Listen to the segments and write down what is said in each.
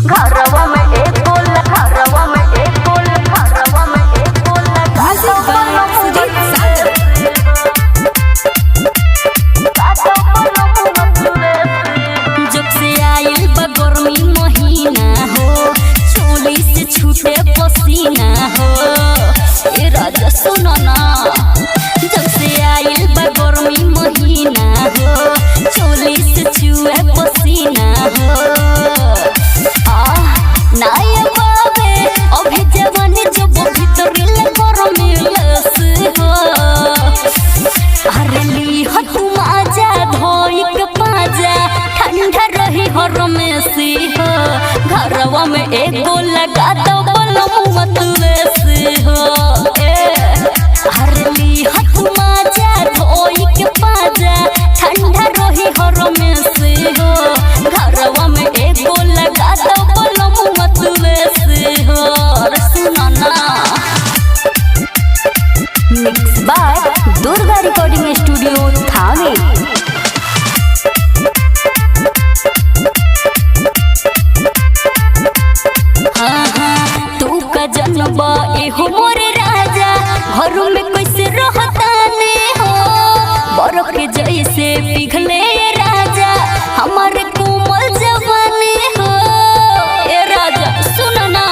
घरवा में एक बोल, घरवा में एक बोल, घरवा में एक बोल। जब से आइल बा गर्मी महीना हो, चोली से छूटे पसीना हो। ए राजा सुनो ना, जब से आइल बा गर्मी महीना हो, चोली से छूटे पसीना हो। नाया बाबे अभी जवानी जब भीतर गर्मी लस हो। अरे ली हो तुम आजा धोई के पाजा, ठंडा रही हर में सी हो। घरवा में एगो लगा दो बलम मत वैसी हो। अरे ली हो तुम आजा धोई के पाजा, ठंडा रही हर में सी हो। घरवा में एगो लगा दो बलम मत वैसी हो। सुनो ना, mix by Durga recording studio Thawe. तू का जन्म एहो मोरे राजा, घर में कैसे रहता ने हो। बरफ के जैसे पिघले राजा हमारे कोमल जवानी हो। ए राजा सुन ना,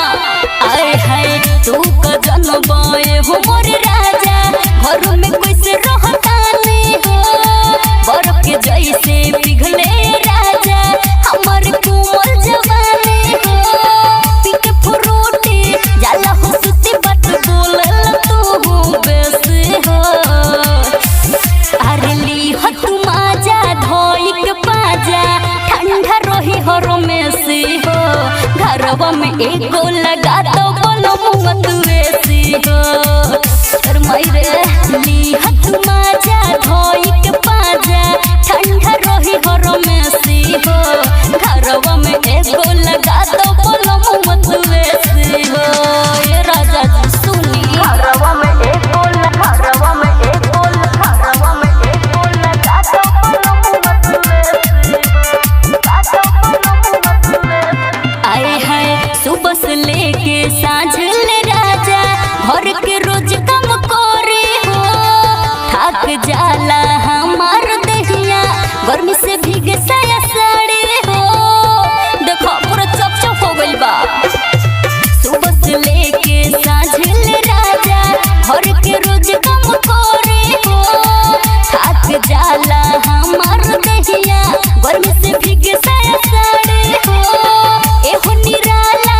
आए हाय तू का जन्म एहो मोरे राजा, घर में कैसे रहता ने हो। बरफ के जैसे पिघले राजा हमारे कोमल जवानी हो। पीके फ्रूटी जाला हो सुती बात बोलल तू बेसी हो। अरे ली हो तुम आजा धोई के पाजा, ठंडा रही हर में सी हो। घरवा में एगो लगा दो बलम मत वैसी हो। अरे मायरे ली हो तुम आजा धोई के पाजा, ठंडा रही हर में सी हो। घरवा में एगो लगा दो बलम मत वैसी हो। ये राजा सुनी, घरवा में एक बोल, घरवा में एक बोल, घरवा में एक बोल। लगा दो बलम मत वैसी हो, लगा दो बलम मत वैसी। आए हाय सुबह से लेके सांझ ले राजा, घर के रोज कम करे हो। थक जाला हमार दहिया, गर्मी से भीगे साया साड़ी हो। देखो पूरा चपचप हो गइल बा। सुबह से लेके सांझ ले राजा, घर के रोज कम करे हो। थक जाला हमार दहिया, गर्मी से भीगे साया साड़ी हो। एहो निराला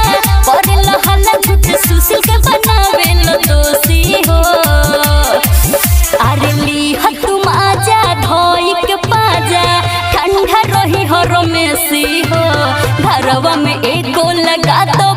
परेल हल्ला झूठ सुशील के बनावेल दोषी हो। अरे ली हो तुम आजा धोई के पाजा, ठंडा रही हर में सी हो। घरवा में एगो लगा दो